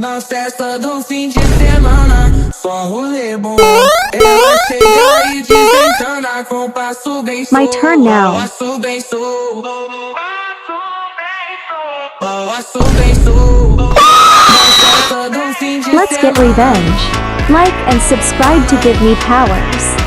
Na festa do fim de semana, só rolê bom. Ela chega e desentana com passo bem My turn now. passo bem passo bem Na festa do fim de Let's get semana. revenge. Like and subscribe to give me powers.